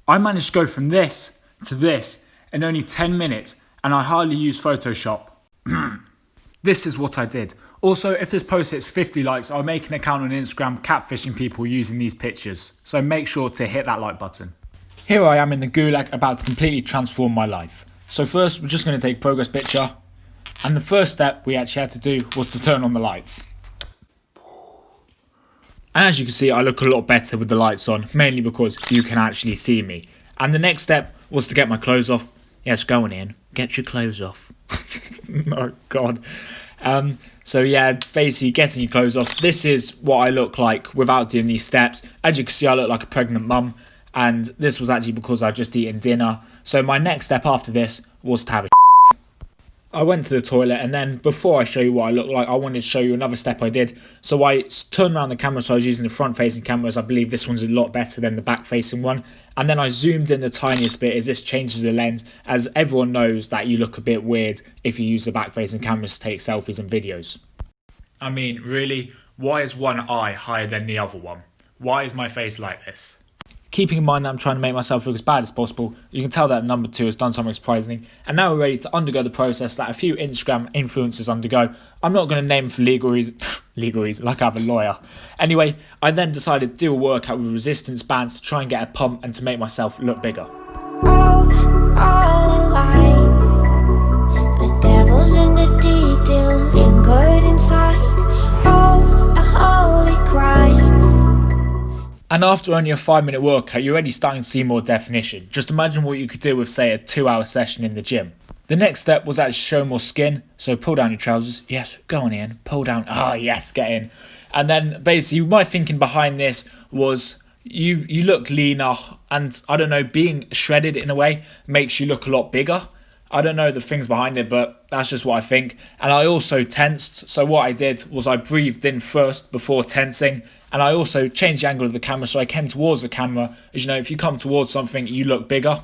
I managed to go from this to this in only 10 minutes, and I hardly use Photoshop. This is what I did. Also, if this post hits 50 likes, I'll make an account on Instagram catfishing people using these pictures. So make sure to hit that like button. Here I am in the gulag about to completely transform my life. So first, we're just going to take progress picture. And the first step we actually had to do was to turn on the lights. And as you can see, I look a lot better with the lights on, mainly because you can actually see me. And the next step was to get my clothes off. Yes, go on in, get your clothes off. Oh God. So yeah, basically getting your clothes off. This is what I look like without doing these steps. As you can see, I look like a pregnant mum. And this was actually because I just eaten dinner. So my next step after this was to have a I went to the toilet, and then before I show you what I look like, I wanted to show you another step I did. So I turned around the camera, so I was using the front facing camera, as I believe this one's a lot better than the back facing one. And then I zoomed in the tiniest bit as this changes the lens, as everyone knows that you look a bit weird if you use the back facing cameras to take selfies and videos. I mean, really, why is one eye higher than the other one? Why is my face like this? Keeping in mind that I'm trying to make myself look as bad as possible, you can tell that number 2 has done something surprising, and now we're ready to undergo the process that a few Instagram influencers undergo. I'm not going to name them for legal reasons, like I have a lawyer. Anyway, I then decided to do a workout with resistance bands to try and get a pump and to make myself look bigger. All alive. The devil's in the detail, lingered inside. Oh, a holy crime. And after only a 5-minute workout, you're already starting to see more definition. Just imagine what you could do with, say, a 2-hour session in the gym. The next step was actually show more skin. So pull down your trousers. Yes, go on in. Pull down. Ah, yes, get in. And then basically my thinking behind this was you look leaner, and I don't know, being shredded in a way makes you look a lot bigger. I don't know the things behind it, but that's just what I think. And I also tensed. So what I did was I breathed in first before tensing. And I also changed the angle of the camera, so I came towards the camera. As you know, if you come towards something, you look bigger.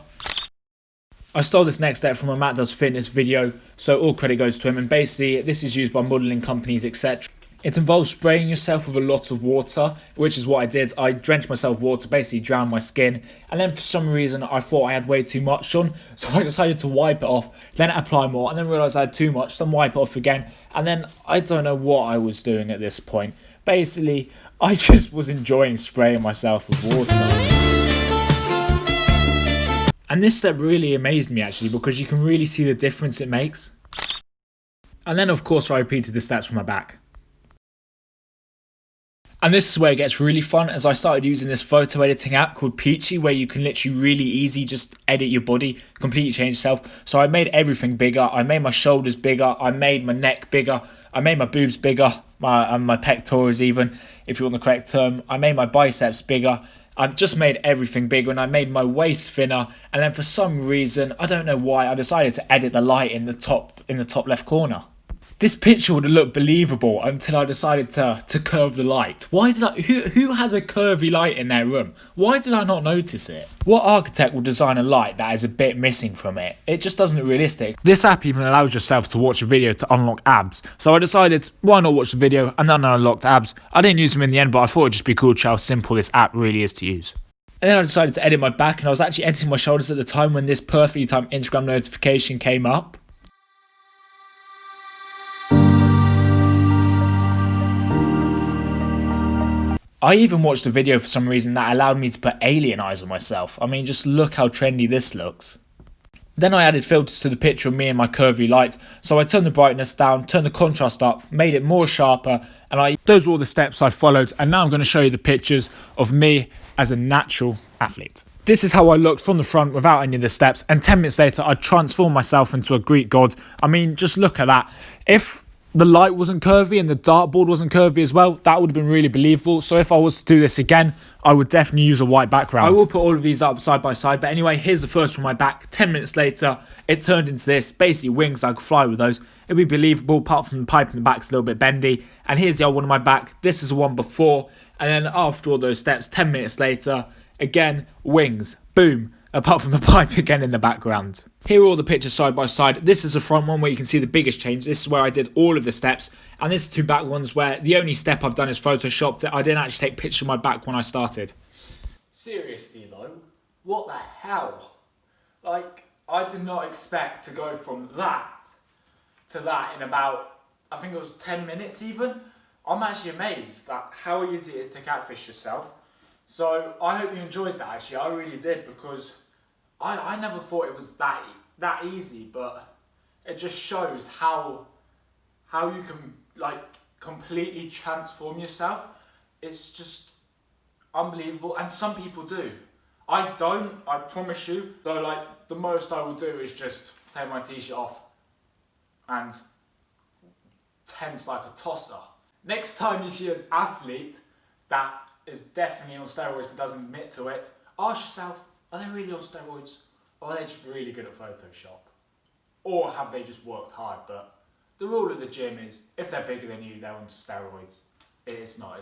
I stole this next step from a Matt Does Fitness video, so all credit goes to him. And basically, this is used by modelling companies, etc. It involves spraying yourself with a lot of water, which is what I did. I drenched myself with water, basically drowned my skin. And then for some reason, I thought I had way too much on. So I decided to wipe it off, then apply more, and then realised I had too much, then wipe it off again. And then I don't know what I was doing at this point. Basically, I just was enjoying spraying myself with water. And this step really amazed me actually, because you can really see the difference it makes. And then of course I repeated the steps from my back. And this is where it gets really fun, as I started using this photo editing app called Peachy, where you can literally really easy just edit your body, completely change yourself. So I made everything bigger. I made my shoulders bigger. I made my neck bigger. I made my boobs bigger, my pectorals even, if you want the correct term. I made my biceps bigger. I've just made everything bigger, and I made my waist thinner. And then for some reason, I don't know why, I decided to edit the light in the top left corner. This picture would have looked believable until I decided to curve the light. Why did I? Who has a curvy light in their room? Why did I not notice it? What architect will design a light that is a bit missing from it? It just doesn't look realistic. This app even allows yourself to watch a video to unlock abs. So I decided, why not watch the video, and then I unlocked abs. I didn't use them in the end, but I thought it'd just be cool to how simple this app really is to use. And then I decided to edit my back, and I was actually editing my shoulders at the time when this perfectly timed Instagram notification came up. I even watched a video for some reason that allowed me to put alien eyes on myself. I mean, just look how trendy this looks. Then I added filters to the picture of me and my curvy light. So I turned the brightness down, turned the contrast up, made it more sharper, and those were all the steps I followed. And now I'm going to show you the pictures of me as a natural athlete. This is how I looked from the front without any of the steps. And 10 minutes later, I transformed myself into a Greek god. I mean, just look at that. If the light wasn't curvy and the dartboard wasn't curvy as well, that would have been really believable. So if I was to do this again, I would definitely use a white background. I will put all of these up side by side, but anyway, here's the first from my back. 10 minutes later, it turned into this, basically wings. I could fly with those. It'd be believable, apart from the pipe in the back's a little bit bendy. And here's the other one on my back. This is the one before. And then after all those steps, 10 minutes later, again, wings. Boom. Apart from the pipe again in the background. Here are all the pictures side by side. This is the front one where you can see the biggest change. This is where I did all of the steps. And this is two back ones where the only step I've done is photoshopped it. I didn't actually take pictures of my back when I started. Seriously though, What the hell? Like, I did not expect to go from that to that in about, I think it was 10 minutes even. I'm actually amazed at how easy it is to catfish yourself. So I hope you enjoyed that actually, I really did, because I never thought it was that easy, but it just shows how you can like completely transform yourself. It's just unbelievable, and some people do. I don't, I promise you. So like the most I will do is just take my t-shirt off and tense like a tosser. Next time you see an athlete that is definitely on steroids but doesn't admit to it, ask yourself, are they really on steroids? Or are they just really good at Photoshop? Or have they just worked hard? But the rule of the gym is, if they're bigger than you, they're on steroids. It's not.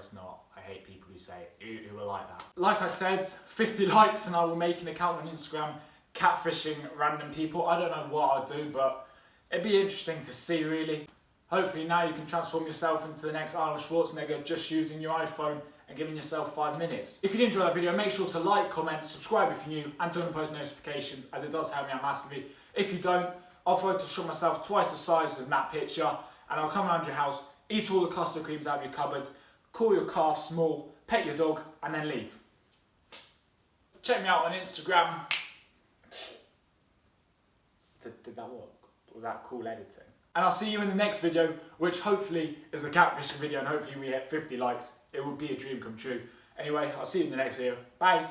I hate people who say it, who are like that. Like I said, 50 likes and I will make an account on Instagram catfishing random people. I don't know what I'll do, but it'd be interesting to see really. Hopefully now you can transform yourself into the next Arnold Schwarzenegger just using your iPhone and giving yourself 5 minutes. If you did enjoy that video, make sure to like, comment, subscribe if you're new, and turn on post notifications, as it does help me out massively. If you don't, I'll Photoshop myself twice the size of that picture, and I'll come around your house, eat all the custard creams out of your cupboard, call your calf small, pet your dog, and then leave. Check me out on Instagram. Did that work? Was that cool editing? And I'll see you in the next video, which hopefully is the catfishing video, and hopefully we hit 50 likes. It would be a dream come true. Anyway, I'll see you in the next video. Bye.